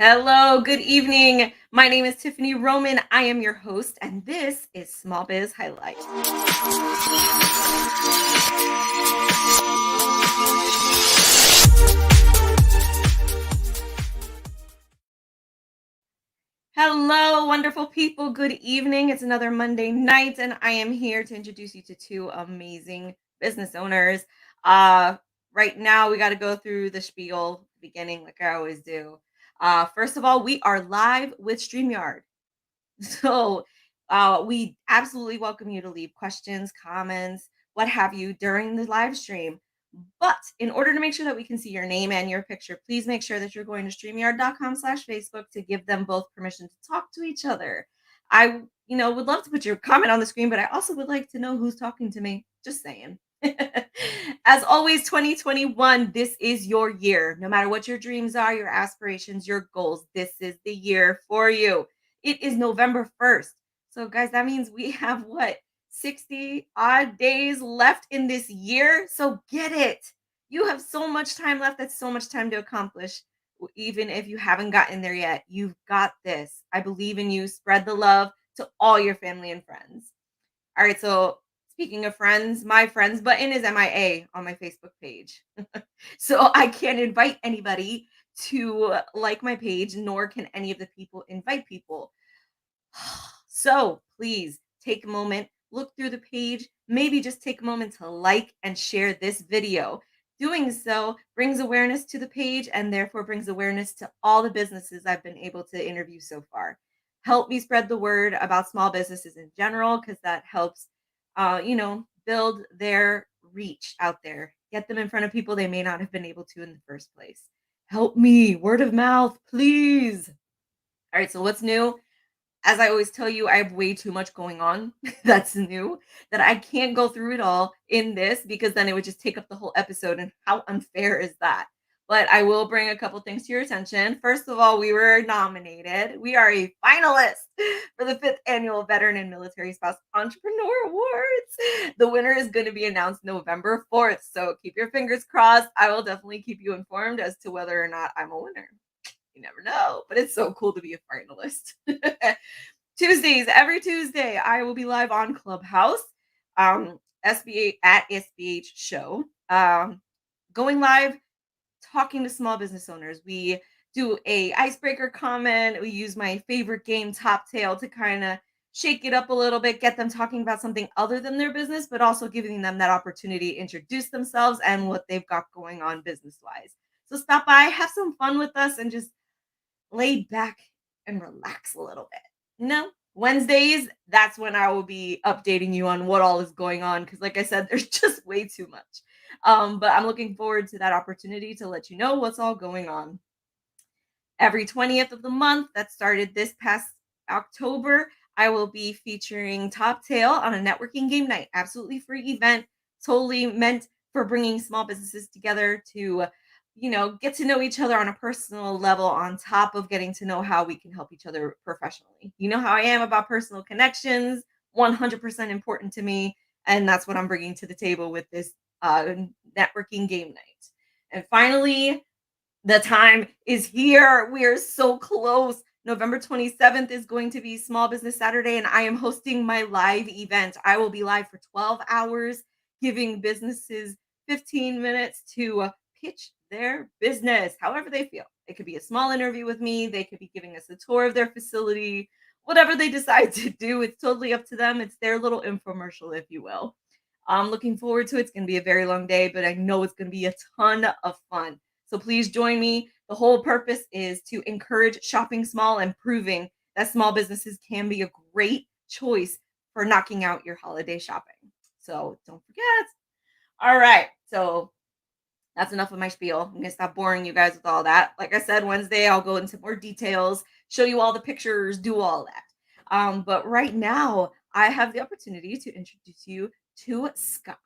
Hello, good evening. My name is Tiffany Roman. I am your host, and this is Small Biz Highlight. Hello, wonderful people. Good evening. It's another Monday night, and I am here to introduce you to two amazing business owners. Uh, right now, we got to go through the spiel beginning, like I always do. First of all, we are live with StreamYard. So, we absolutely welcome you to leave questions, comments, what have you during the live stream. But in order to make sure that we can see your name and your picture, please make sure that you're going to streamyard.com/Facebook to give them both permission to talk to each other. I would love to put your comment on the screen, but I also would like to know who's talking to me. Just saying. As always, 2021, this is your year. No matter what your dreams are, your aspirations, your goals, this is the year for you. It is November 1st. So, guys, that means we have what? 60 odd days left in this year. So get it. You have so much time left. That's so much time to accomplish. Even if you haven't gotten there yet, you've got this. I believe in you. Spread the love to all your family and friends. All right. So, speaking of friends, my friends button is MIA on my Facebook page. So, I can't invite anybody to like my page, nor can any of the people invite people. So please take a moment, look through the page, maybe just take a moment to like and share this video. Doing so brings awareness to the page and therefore brings awareness to all the businesses I've been able to interview so far. Help me spread the word about small businesses in general because that helps, build their reach out there, get them in front of people they may not have been able to in the first place. Help me, word of mouth, please. All right, so what's new? As I always tell you, I have way too much going on that's new that I can't go through it all in this because then it would just take up the whole episode. And how unfair is that? But I will bring a couple things to your attention. First of all, we were nominated. We are a finalist for the 5th annual Veteran and Military Spouse Entrepreneur Awards. The winner is going to be announced November 4th. So keep your fingers crossed. I will definitely keep you informed as to whether or not I'm a winner. You never know, but it's so cool to be a finalist. Tuesdays, every Tuesday, I will be live on Clubhouse, SBA at SBH show, going live, talking to small business owners. We do a icebreaker comment. We use my favorite game, Top Tail, to kind of shake it up a little bit, get them talking about something other than their business, but also giving them that opportunity to introduce themselves and what they've got going on business wise. So stop by, have some fun with us, and just lay back and relax a little bit. Wednesdays, that's when I will be updating you on what all is going on. Cause like I said, there's just way too much. But I'm looking forward to that opportunity to let you know what's all going on. Every 20th of the month that started this past October, I will be featuring Top Tail on a networking game night. Absolutely free event, totally meant for bringing small businesses together to get to know each other on a personal level on top of getting to know how we can help each other professionally. You know how I am about personal connections, 100% important to me. And that's what I'm bringing to the table with this networking game night. And finally, the time is here. We are so close. November 27th is going to be Small Business Saturday, and I am hosting my live event. I will be live for 12 hours, giving businesses 15 minutes to pitch their business however they feel. It could be a small interview with me, they could be giving us a tour of their facility, whatever they decide to do. It's totally up to them. It's their little infomercial, if you will. I'm looking forward to it. It's going to be a very long day, but I know it's going to be a ton of fun. So please join me. The whole purpose is to encourage shopping small and proving that small businesses can be a great choice for knocking out your holiday shopping. So don't forget. All right. So that's enough of my spiel. I'm going to stop boring you guys with all that. Like I said, Wednesday, I'll go into more details, show you all the pictures, do all that. But right now, I have the opportunity to introduce you to Scott.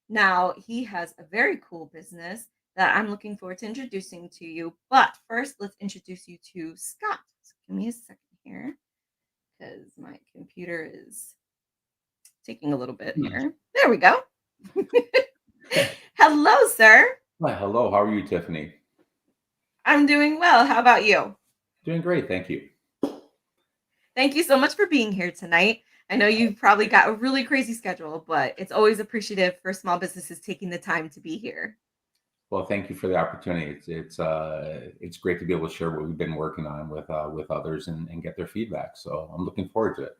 Now, he has a very cool business that I'm looking forward to introducing to you. But first, let's introduce you to Scott. So give me a second here because my computer is taking a little bit here. There we go. Hello, sir. Hi, hello. How are you, Tiffany? I'm doing well. How about you? Doing great, thank you. Thank you so much for being here tonight. I know you've probably got a really crazy schedule, but it's always appreciative for small businesses taking the time to be here. Well, thank you for the opportunity. It's great to be able to share what we've been working on with others and get their feedback. So I'm looking forward to it.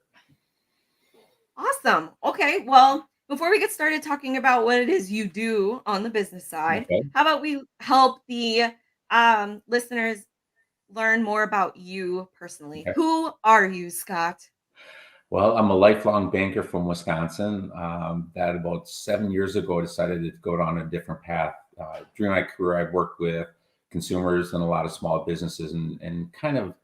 Awesome. Okay. Well, before we get started talking about what it is you do on the business side, Okay. how about we help the listeners learn more about you personally? Okay. Who are you, Scott? Well, I'm a lifelong banker from Wisconsin. That about 7 years ago decided to go down a different path. During my career, I've worked with consumers and a lot of small businesses, and kind of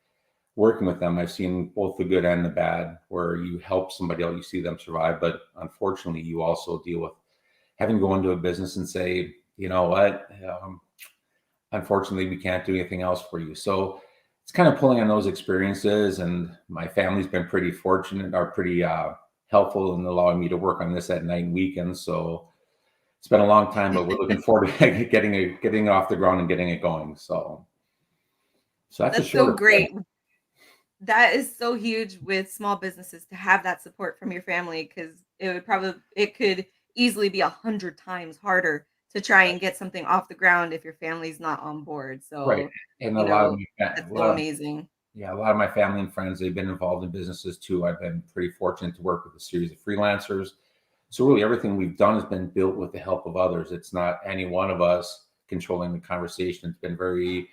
working with them, I've seen both the good and the bad, where you help somebody else, you see them survive, but unfortunately, you also deal with having to go into a business and say, you know what, unfortunately, we can't do anything else for you. So it's kind of pulling on those experiences, and my family's been pretty fortunate, or pretty helpful in allowing me to work on this at night and weekends. So it's been a long time, but we're looking forward to getting it off the ground and getting it going. So that's a That's so short. great. That is so huge with small businesses to have that support from your family because it could easily be 100 times harder to try and get something off the ground if your family's not on board. Right. So, And a lot of my that's a so lot of amazing. yeah, a lot of my family and friends, they've been involved in businesses too. I've been pretty fortunate to work with a series of freelancers. So really everything we've done has been built with the help of others. It's not any one of us controlling the conversation. It's been very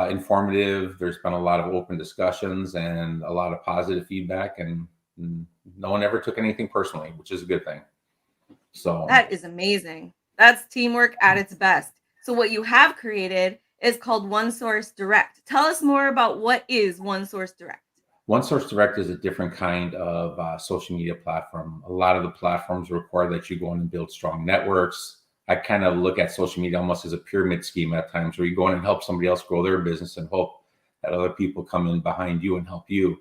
informative. There's been a lot of open discussions and a lot of positive feedback, and no one ever took anything personally, which is a good thing. So That is amazing. That's teamwork at its best. So what you have created is called OneSourceDirect. Tell us more about what is OneSourceDirect. OneSourceDirect is a different kind of social media platform. A lot of the platforms require that you go in and build strong networks. I kind of look at social media almost as a pyramid scheme at times, where you go in and help somebody else grow their business and hope that other people come in behind you and help you.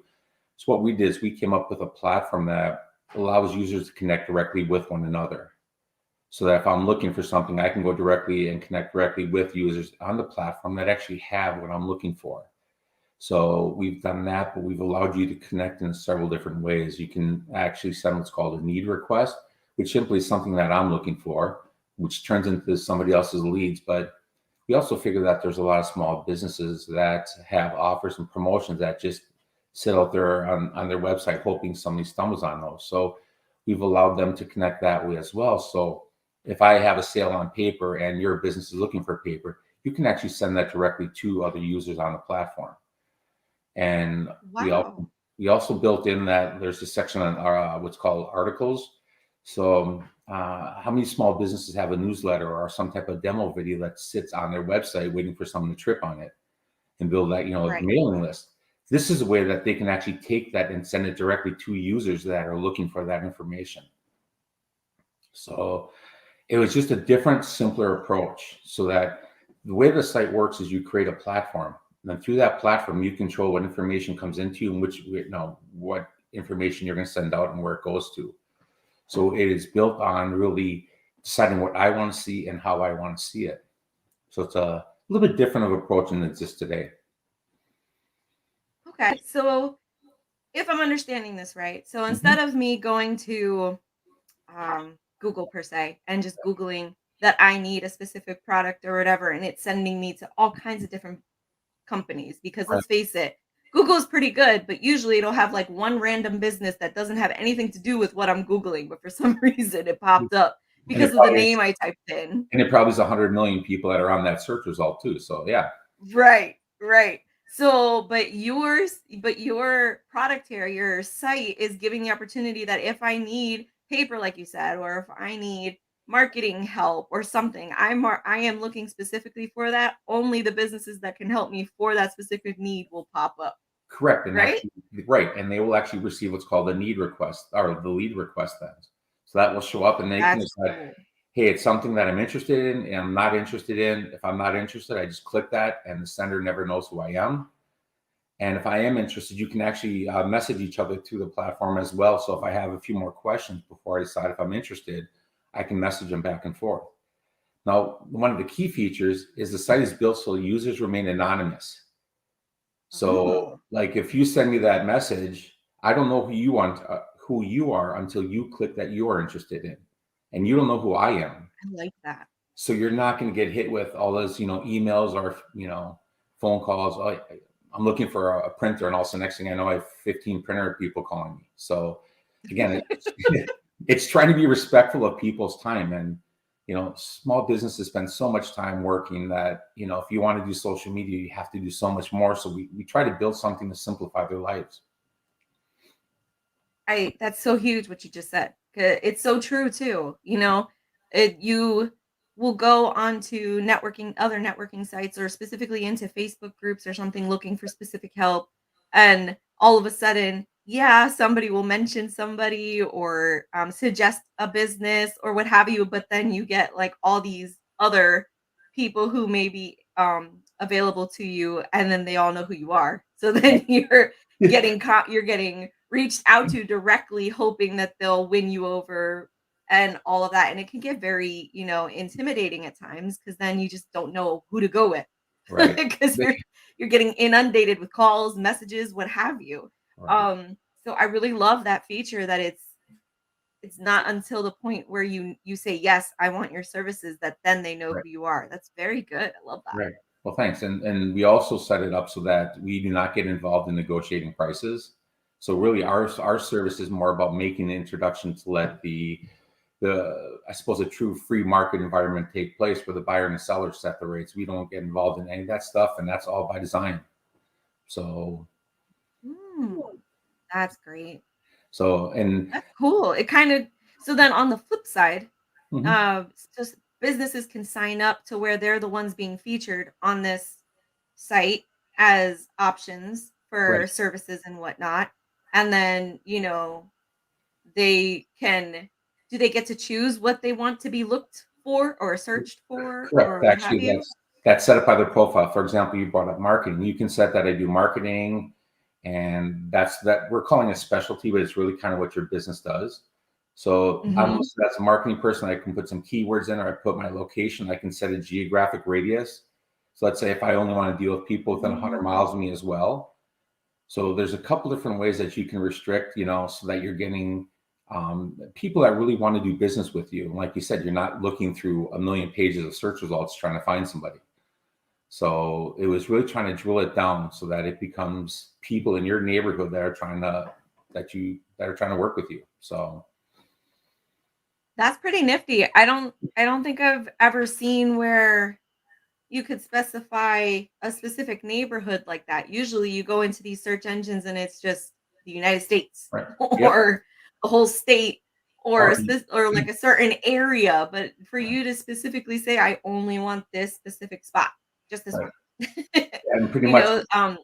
So what we did is we came up with a platform that allows users to connect directly with one another. So that if I'm looking for something, I can go directly and connect directly with users on the platform that actually have what I'm looking for. So we've done that, but we've allowed you to connect in several different ways. You can actually send what's called a need request, which simply is something that I'm looking for, which turns into somebody else's leads. But we also figure that there's a lot of small businesses that have offers and promotions that just sit out there on their website, hoping somebody stumbles on those. So we've allowed them to connect that way as well. So if I have a sale on paper and your business is looking for paper, you can actually send that directly to other users on the platform. And Wow. we also built in that there's a section on what's called articles. So how many small businesses have a newsletter or some type of demo video that sits on their website waiting for someone to trip on it and build that, Right. mailing list? This is a way that they can actually take that and send it directly to users that are looking for that information. So it was just a different, simpler approach, so that the way the site works is you create a platform. And then through that platform, you control what information comes into you and what information you're going to send out and where it goes to. So it is built on really deciding what I want to see and how I want to see it. So it's a little bit different of approach than exists today. Okay. So if I'm understanding this right, so Mhm. instead of me going to Google per se and just Googling that I need a specific product or whatever, and it's sending me to all kinds of different companies because Right. let's face it, Google is pretty good, but usually it'll have like one random business that doesn't have anything to do with what I'm Googling, but for some reason it popped up And it because of the probably name is, I typed in. and it probably is 100 million people that are on that search result too. So yeah, Right, right. So, but your product here, your site is giving the opportunity that if I need paper, like you said, or if I need marketing help or something, I am looking specifically for that. Only the businesses that can help me for that specific need will pop up, correct. And right? actually, right. And they will actually receive what's called a need request, or the lead request then. So that will show up and they can That's decide, cool. hey, it's something that I'm interested in and I'm not interested in. If I'm not interested, I just click that and the sender never knows who I am. And if I am interested, you can actually message each other through the platform as well. So if I have a few more questions before I decide if I'm interested, I can message them back and forth. Now, one of the key features is the site is built so users remain anonymous. So, Oh, like, if you send me that message, I don't know who you are until you click that you are interested in, and you don't know who I am. I like that. So you're not going to get hit with all those, emails or phone calls. Oh, I'm looking for a printer, and also next thing I know, I have 15 printer people calling me. So again, it's trying to be respectful of people's time, and small businesses spend so much time working that if you want to do social media, you have to do so much more. So we try to build something to simplify their lives. I That's so huge what you just said. It's so true too. You will go onto other networking sites or specifically into Facebook groups or something looking for specific help. And all of a sudden, yeah, somebody will mention somebody or suggest a business or what have you. But then you get like all these other people who may be available to you, and then they all know who you are. So then you're getting reached out to directly hoping that they'll win you over and all of that, and it can get very, intimidating at times because then you just don't know who to go with Right. because you're getting inundated with calls, messages, what have you. Right. So I really love that feature that it's not until the point where you say, "Yes, I want your services," that then they know Right. who you are. That's very good. I love that. Right. Well, thanks. And we also set it up so that we do not get involved in negotiating prices. So really, our service is more about making the introduction to let the I suppose a true free market environment take place where the buyer and the seller set the rates. We don't get involved in any of that stuff, and that's all by design. So Mm, that's great. so and That's cool. It kind of So then on the flip side, mhm, just businesses can sign up to where they're the ones being featured on this site as options right. for services and whatnot. And then, they can do they get to choose what they want to be looked for or searched for Correct. or what have Actually, you? that's set up by their profile. For example, you brought up marketing. You can set that I do marketing, and that we're calling a specialty, but it's really kind of what your business does. So I'm Mhm. listed as a marketing person. I can put some keywords in, or I put my location. I can set a geographic radius. So let's say if I only want to deal with people within 100 miles of Mm, me as well. So there's a couple different ways that you can restrict, so that you're getting people that really want to do business with you. And like you said, you're not looking through a million pages of search results trying to find somebody. So it was really trying to drill it down so that it becomes people in your neighborhood that are trying to work with you. So that's pretty nifty. I don't think I've ever seen where you could specify a specific neighborhood like that. Usually you go into these search engines and it's just the United States right, yep, or the whole state or or or like a certain area, but for you to specifically say I only want this specific spot, just this right, one. and pretty you much. know, um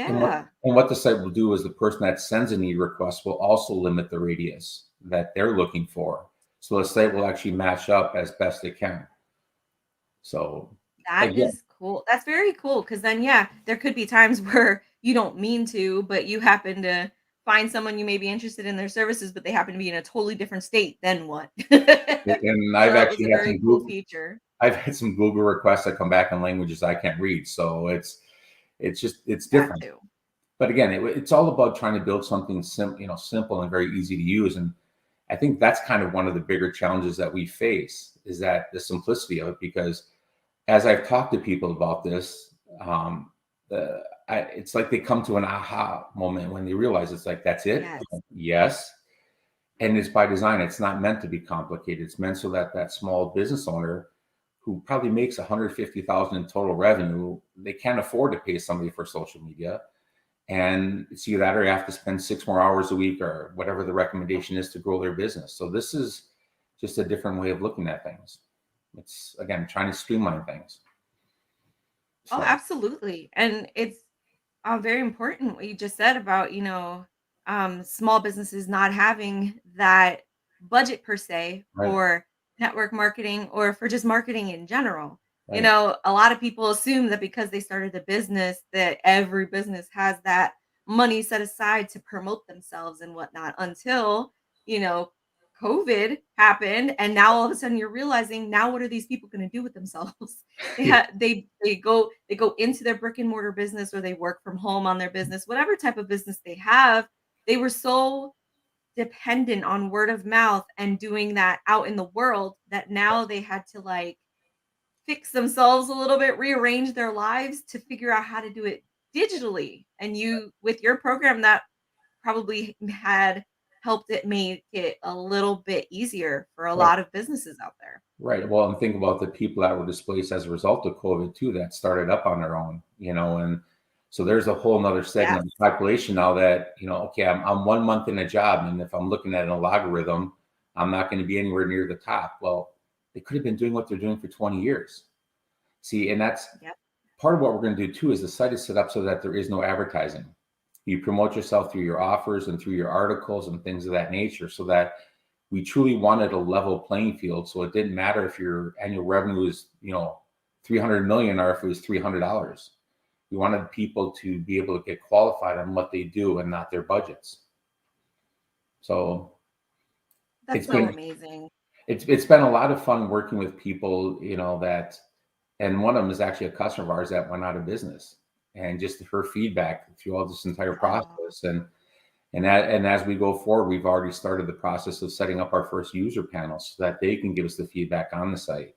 And what yeah, and what the site will do is the person that sends a need request will also limit the radius that they're looking for. So the site will actually match up as best it can. So that again, is cool. That's very cool because then yeah, there could be times where you don't mean to, but you happen to find someone you may be interested in their services, but they happen to be in a totally different state, then what? and So that was a very cool feature. I've had some Google requests that come back in languages I can't read. So it's That different. too. But again, it's all about trying to build something simple and very easy to use. And I think that's kind of one of the bigger challenges that we face is that the simplicity of it. Because as I've talked to people about this, it's like they come to an aha moment when they realize it's like that's it. Yes. Yes, and it's by design. It's not meant to be complicated. It's meant so that that small business owner who probably makes 150,000 in total revenue, they can't afford to pay somebody for social media, and it's either that or you have to spend 6 more hours a week or whatever the recommendation is to grow their business. So this is just a different way of looking at things. It's again trying to streamline things. Oh, So absolutely. And it's very important what you just said about, small businesses not having that budget per se right, for network marketing or for just marketing in general. right, A lot of people assume that because they started a business, that every business has that money set aside to promote themselves and whatnot until, you know, COVID happened, and now all of a sudden you're realizing, now what are these people going to do with themselves? They go into their brick and mortar business, or they work from home on their business, whatever type of business they have. They were so dependent on word of mouth and doing that out in the world, that now they had to like fix themselves a little bit, rearrange their lives to figure out how to do it digitally. And you, with your program, that probably had helped it make it a little bit easier for a Right. lot of businesses out there. Right. Well, and think about the people that were displaced as a result of COVID too, that started up on their own, and so there's a whole nother segment Yes. of the population now that, okay, I'm 1 month in a job, and if I'm looking at an logarithm, I'm not going to be anywhere near the top. Well, they could have been doing what they're doing for 20 years. See, and that's Yep. part of what we're going to do too, is the site is set up so that there is no advertising. You promote yourself through your offers and through your articles and things of that nature, so that we truly wanted a level playing field. So it didn't matter if your annual revenue is, 300 million, or if it was $300. We wanted people to be able to get qualified on what they do and not their budgets. So That's it's so been amazing. it's been a lot of fun working with people, that, and one of them is actually a customer of ours that went out of business, and just her feedback through all this entire Oh, process. And as we go forward, we've already started the process of setting up our first user panel so that they can give us the feedback on the site,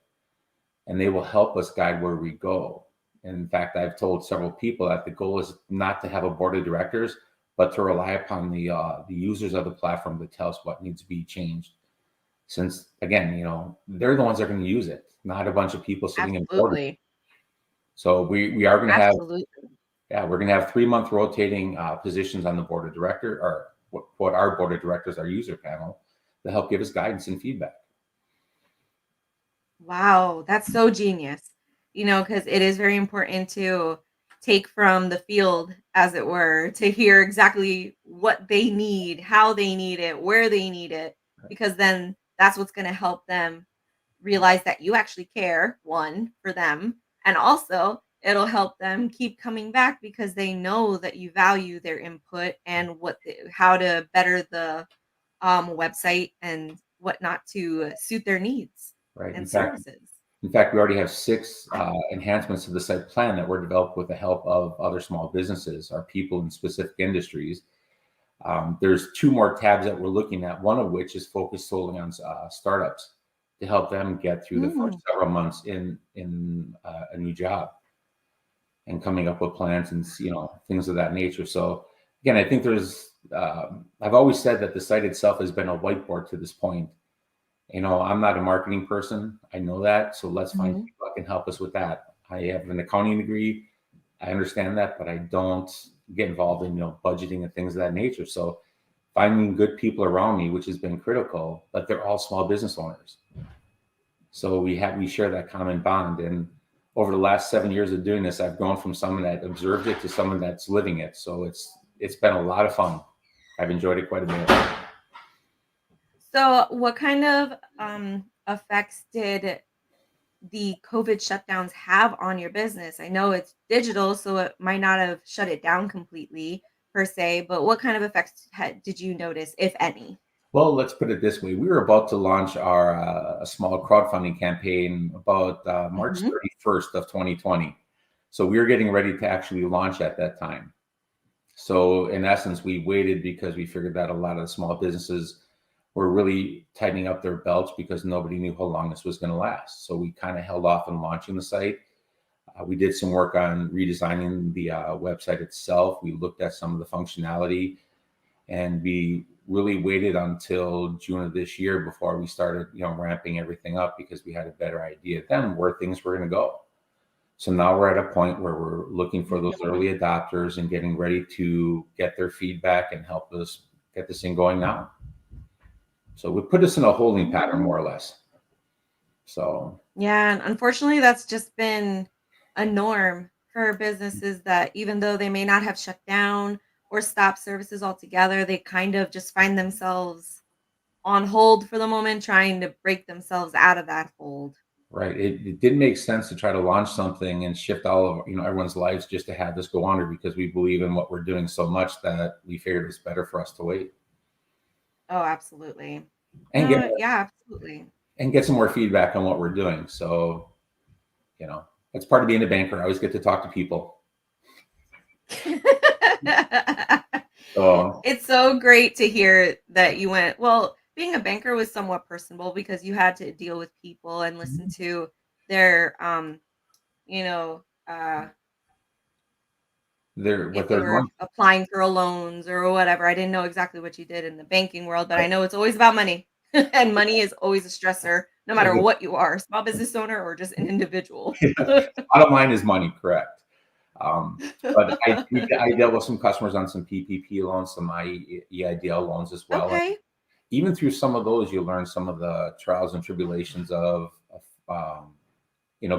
and they will help us guide where we go. And in fact, I've told several people that the goal is not to have a board of directors, but to rely upon the users of the platform to tell us what needs to be changed. Since again, they're the ones that are going to use it, not a bunch of people sitting in board. absolutely. So we are going to have, Absolutely. yeah, we're going to have 3-month rotating positions on the board of director, or what our board of directors, our user panel, to help give us guidance and feedback. Wow, that's so genius. Because it is very important to take from the field, as it were, to hear exactly what they need, how they need it, where they need it, because then that's what's going to help them realize that you actually care, one, for them, and also it'll help them keep coming back because they know that you value their input and how to better the website and whatnot to suit their needs Right. and services. In fact, we already have 6 enhancements to the site plan that were developed with the help of other small businesses, or people in specific industries. There's 2 more tabs that we're looking at, one of which is focused solely on startups, to help them get through the first Mm, several months in a new job, and coming up with plans and things of that nature. So again, I think I've always said that the site itself has been a whiteboard to this point. I'm not a marketing person. I know that. So let's find mhm. people that can help us with that. I have an accounting degree. I understand that, but I don't get involved in, budgeting and things of that nature. So finding good people around me, which has been critical, but they're all small business owners. So we share that common bond. And over the last 7 years of doing this, I've gone from someone that observed it to someone that's living it. So it's been a lot of fun. I've enjoyed it quite a bit. So, what kind of effects did the COVID shutdowns have on your business? I know it's digital, so it might not have shut it down completely per se, but what kind of effects did you notice, if any? Well, let's put it this way. We were about to launch our a small crowdfunding campaign about March Mhm. 31st of 2020. So we were getting ready to actually launch at that time. So in essence, we waited because we figured that a lot of the small businesses were really tightening up their belts because nobody knew how long this was going to last. So we kind of held off on launching the site. We did some work on redesigning the website itself. We looked at some of the functionality, and we really waited until June of this year before we started, ramping everything up, because we had a better idea then where things were going to go. So now we're at a point where we're looking for those early adopters and getting ready to get their feedback and help us get this thing going now. So we put us in a holding pattern, more or less. So Yeah, and unfortunately, that's just been a norm for businesses, that even though they may not have shut down or stopped services altogether, they kind of just find themselves on hold for the moment, trying to break themselves out of that hold. right, it didn't make sense to try to launch something and shift all of everyone's lives just to have this go under, because we believe in what we're doing so much that we figured it's better for us to wait. Oh, absolutely. and get Yeah, absolutely. and get some more feedback on what we're doing. So, it's part of being a banker. I always get to talk to people. So It's so great to hear that you went, well, being a banker was somewhat personable because you had to deal with people and listen to their you know, what if they they're were going. applying for loans or whatever. I didn't know exactly what you did in the banking world, but I know it's always about money. And money is always a stressor, no matter what you are, small business owner or just an individual. Bottom line is money, correct? But I dealt with some customers on some PPP loans, some EIDL loans as well. And Okay. even through some of those, you learn some of the trials and tribulations of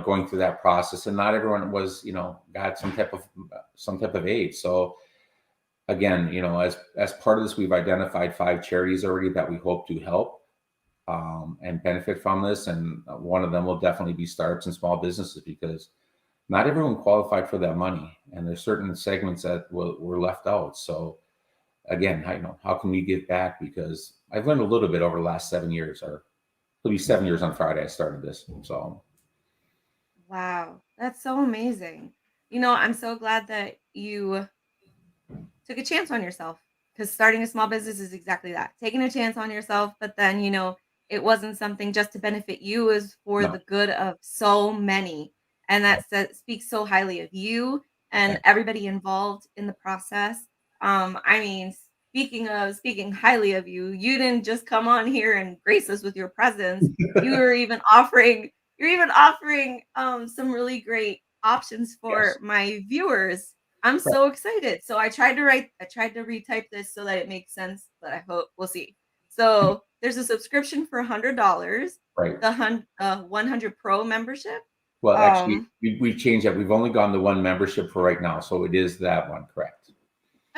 going through that process. And not everyone was, got some type of aid. So again, as part of this, we've identified 5 charities already that we hope to help and benefit from this. And one of them will definitely be startups and small businesses, because not everyone qualified for that money, and there's certain segments that were left out. So again, how can we give back? Because I've learned a little bit over the last 7 years, or it'll be 7 years on Friday I started this. So Wow, that's so amazing. I'm so glad that you took a chance on yourself, because starting a small business is exactly that, taking a chance on yourself. But then, it wasn't something just to benefit you, it was for no, the good of so many. And no, that speaks so highly of you and thank everybody involved in the process. I mean, speaking highly of you, you didn't just come on here and grace us with your presence. You you. were even offering some really great options for Yes, my viewers. I'm right, so excited. So I tried to retype this so that it makes sense, but I hope we'll see. So there's a subscription for $100, right. the 100 Pro membership. Well, actually, Um, we've changed that. We've only gone to one membership for right now, so it is that one, correct?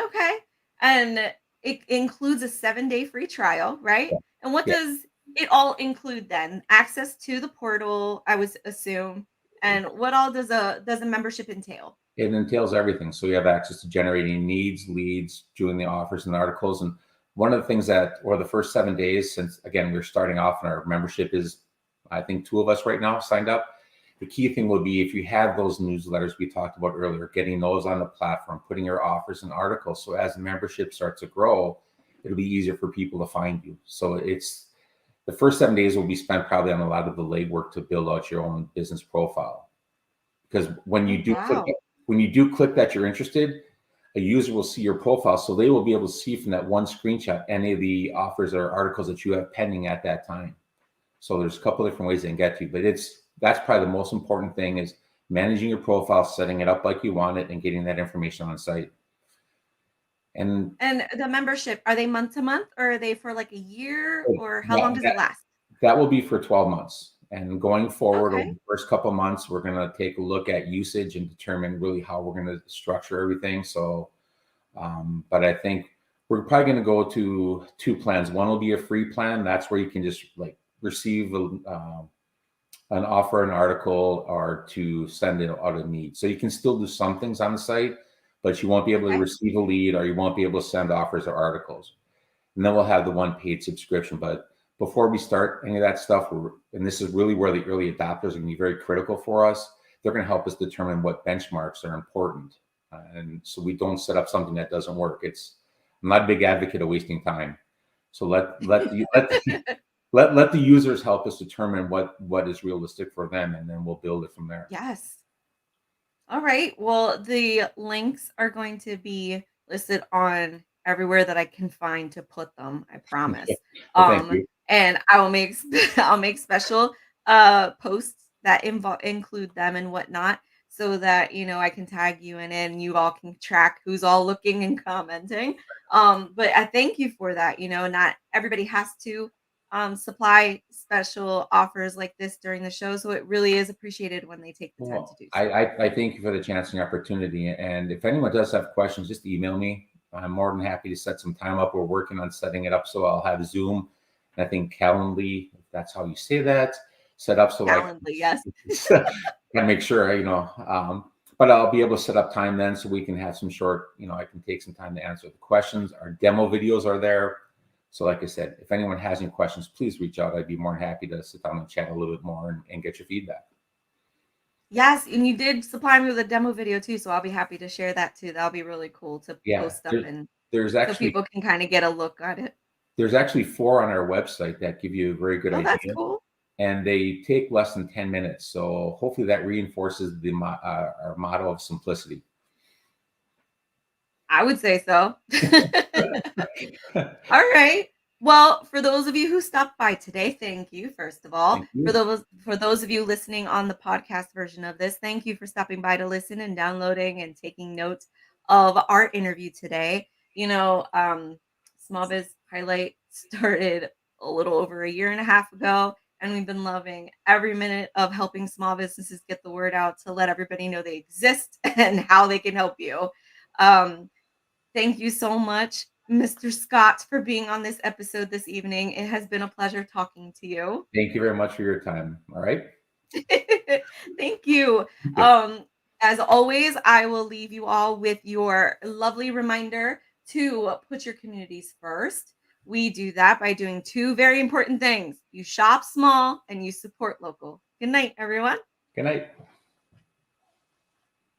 okay. And it includes a 7-day free trial, right? Yeah, And what yeah. does it all include then? Access to the portal, I would assume. And what all does a membership entail? It entails everything. So you have access to generating needs, leads, doing the offers and the articles. And one of the things or the first 7 days, since again, we're starting off and our membership is, I think 2 of us right now signed up. The key thing will be, if you have those newsletters we talked about earlier, getting those on the platform, putting your offers and articles. So as the membership starts to grow, it'll be easier for people to find you. So it's the first 7 days will be spent probably on a lot of the legwork to build out your own business profile. Because Oh, wow. when you do click that you're interested, a user will see your profile, so they will be able to see from that one screenshot any of the offers or articles that you have pending at that time. So there's a couple different ways they can get to you, but that's probably the most important thing, is managing your profile, setting it up like you want it, and getting that information on site. And And the membership, are they month to month, or are they for like a year, or how long that, does it that last? that will be for 12 months. And going forward over Okay. the first couple of months, we're going to take a look at usage and determine really how we're going to structure everything. So but I think we're probably going to go to 2 plans. One will be a free plan. That's where you can just like receive an offer, an article, or to send it out a need. So you can still do some things on the site, but you won't be able to Okay. receive a lead, or you won't be able to send offers or articles. And then we'll have the one paid subscription. But before we start any of that stuff, and this is really where the early adopters are going to be very critical for us. They're going to help us determine what benchmarks are important, and so we don't set up something that doesn't work. I'm not a big advocate of wasting time. So let the users help us determine what is realistic for them, and then we'll build it from there. Yes. All right. Well, the links are going to be listed on everywhere that I can find to put them, I promise. Well, thank you. And I will make I'll make special posts that include them and whatnot, so that I can tag you in it and you all can track who's all looking and commenting. But I thank you for that. Not everybody has to supply special offers like this during the show, so it really is appreciated when they take the time to Well, do so. I thank you for the chance and the opportunity. And if anyone does have questions, just email me. I'm more than happy to set some time up. We're working on setting it up, so I'll have Zoom, and I think Calendly, if that's how you say that, set up so I Calendly, yes. can make sure, but I'll be able to set up time then, so we can have some short, I can take some time to answer the questions. Our demo videos are there. So like I said, if anyone has any questions, please reach out. I'd be more than happy to sit down and chat a little bit more and get your feedback. Yes, and you did supply me with a demo video too, so I'll be happy to share that too. That'll be really cool to Yeah, post up and there's so actually people can kind of get a look at it. there's actually 4 on our website that give you a very good Oh, that's idea, cool. and they take less than 10 minutes. So hopefully that reinforces our motto of simplicity. I would say so. All right. Well, for those of you who stopped by today, thank you, first of all. Thank you. For those of you listening on the podcast version of this, thank you for stopping by to listen and downloading and taking notes of our interview today. Small Biz Highlight started a little over a year and a half ago, and we've been loving every minute of helping small businesses get the word out to let everybody know they exist and how they can help you. Um, Thank you so much, Mr. Scott, for being on this episode this evening. It has been a pleasure talking to you. Thank you very much for your time. All right. Thank you. Good. As always, I will leave you all with your lovely reminder to put your communities first. We do that by doing two very important things. You shop small and you support local. Good night, everyone. Good night.